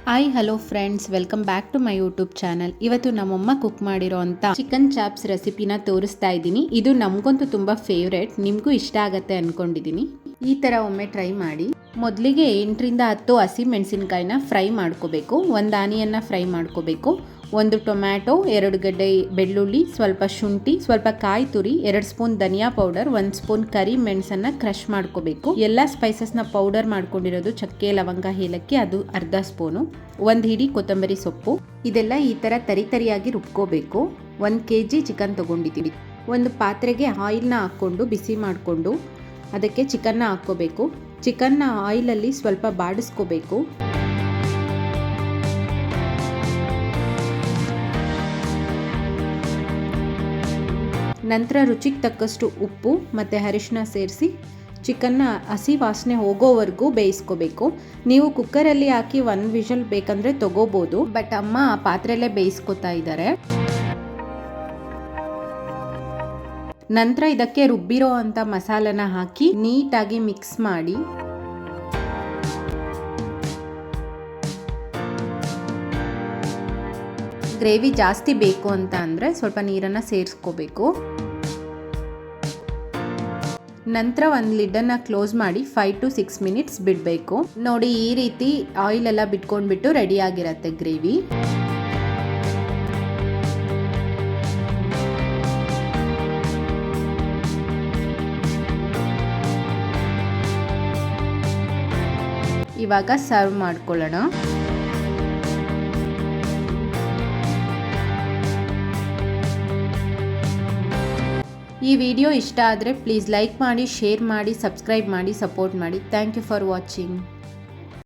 Hi hello friends, welcome back to my YouTube channel. ಇವತ್ತು ನಮ್ಮಮ್ಮ cook ಮಾಡಿರೋ ಅಂಥ ಚಿಕನ್ ಚಾಪ್ಸ್ ರೆಸಿಪಿನ ತೋರಿಸ್ತಾ ಇದ್ದೀನಿ. ಇದು ನಮಗಂತೂ ತುಂಬ ಫೇವ್ರೇಟ್, ನಿಮಗೂ ಇಷ್ಟ ಆಗತ್ತೆ ಅಂದ್ಕೊಂಡಿದ್ದೀನಿ. ಈ ಥರ ಒಮ್ಮೆ ಟ್ರೈ ಮಾಡಿ. ಮೊದಲಿಗೆ 8ರಿಂದ 10 ಹಸಿ ಮೆಣಸಿನ್ಕಾಯಿನ ಫ್ರೈ ಮಾಡ್ಕೋಬೇಕು. ಒಂದು ಆನಿಯನ್ನ ಫ್ರೈ ಮಾಡ್ಕೋಬೇಕು. ಒಂದು ಟೊಮ್ಯಾಟೊ, 2 ಗಡ್ಡೆ ಬೆಳ್ಳುಳ್ಳಿ, ಸ್ವಲ್ಪ ಶುಂಠಿ, ಸ್ವಲ್ಪ ಕಾಯಿ ತುರಿ, 2 ಸ್ಪೂನ್ ಧನಿಯಾ ಪೌಡರ್, 1 ಸ್ಪೂನ್ ಕರಿ ಮೆಣಸನ್ನ ಕ್ರಷ್ ಮಾಡ್ಕೋಬೇಕು. ಎಲ್ಲ ಸ್ಪೈಸಸ್ನ ಪೌಡರ್ ಮಾಡ್ಕೊಂಡಿರೋದು ಚಕ್ಕೆ, ಲವಂಗ, ಏಲಕ್ಕಿ, ಅದು ಅರ್ಧ ಸ್ಪೂನು, 1 ಹಿಡಿ ಕೊತ್ತಂಬರಿ ಸೊಪ್ಪು. ಇದೆಲ್ಲ ಈ ಥರ ತರಿಯಾಗಿ ರುಬ್ಕೋಬೇಕು. 1 kg ಚಿಕನ್ ತೊಗೊಂಡಿದ್ದೀವಿ. ಒಂದು ಪಾತ್ರೆಗೆ ಆಯಿಲ್ನ ಹಾಕ್ಕೊಂಡು ಬಿಸಿ ಮಾಡಿಕೊಂಡು ಅದಕ್ಕೆ ಚಿಕನ್ನ ಹಾಕ್ಕೋಬೇಕು. ಚಿಕನ್ನ ಆಯಿಲಲ್ಲಿ ಸ್ವಲ್ಪ ಬಾಡಿಸ್ಕೋಬೇಕು. ನಂತರ ರುಚಿಗೆ ತಕ್ಕಷ್ಟು ಉಪ್ಪು ಮತ್ತು ಅರಿಶಿನ ಸೇರಿಸಿ ಚಿಕನ್ನ ಹಸಿ ವಾಸನೆ ಹೋಗೋವರೆಗೂ ಬೇಯಿಸ್ಕೋಬೇಕು. ನೀವು ಕುಕ್ಕರಲ್ಲಿ ಹಾಕಿ 1 ವಿಷಲ್ ಬೇಕಂದರೆ ತಗೋಬೋದು, ಬಟ್ ಅಮ್ಮ ಆ ಪಾತ್ರೆಯಲ್ಲೇ ಬೇಯಿಸ್ಕೊತಾ ಇದ್ದಾರೆ. ನಂತರ ಇದಕ್ಕೆ ರುಬ್ಬಿರೋ ಅಂಥ ಮಸಾಲನ ಹಾಕಿ ನೀಟಾಗಿ ಮಿಕ್ಸ್ ಮಾಡಿ ಗ್ರೇವಿ ಜಾಸ್ತಿ ಬೇಕು ಅಂತ ಅಂದರೆ ಸ್ವಲ್ಪ ನೀರನ್ನು ಸೇರಿಸ್ಕೋಬೇಕು. ನಂತರ ಒಂದು ಲಿಡ್ಡನ್ನು ಕ್ಲೋಸ್ ಮಾಡಿ 5 to 6 ಮಿನಿಟ್ಸ್ ಬಿಡಬೇಕು. ನೋಡಿ, ಈ ರೀತಿ ಆಯಿಲ್ ಎಲ್ಲ ಬಿಟ್ಕೊಂಡ್ಬಿಟ್ಟು ರೆಡಿಯಾಗಿರತ್ತೆ ಗ್ರೇವಿ. ಇವಾಗ ಸರ್ವ್ ಮಾಡ್ಕೊಳ್ಳೋಣ. ಈ ವಿಡಿಯೋ ಇಷ್ಟ ಆದರೆ ಪ್ಲೀಸ್ ಲೈಕ್ ಮಾಡಿ, ಶೇರ್ ಮಾಡಿ, ಸಬ್ಸ್ಕ್ರೈಬ್ ಮಾಡಿ, ಸಪೋರ್ಟ್ ಮಾಡಿ. Thank you for watching.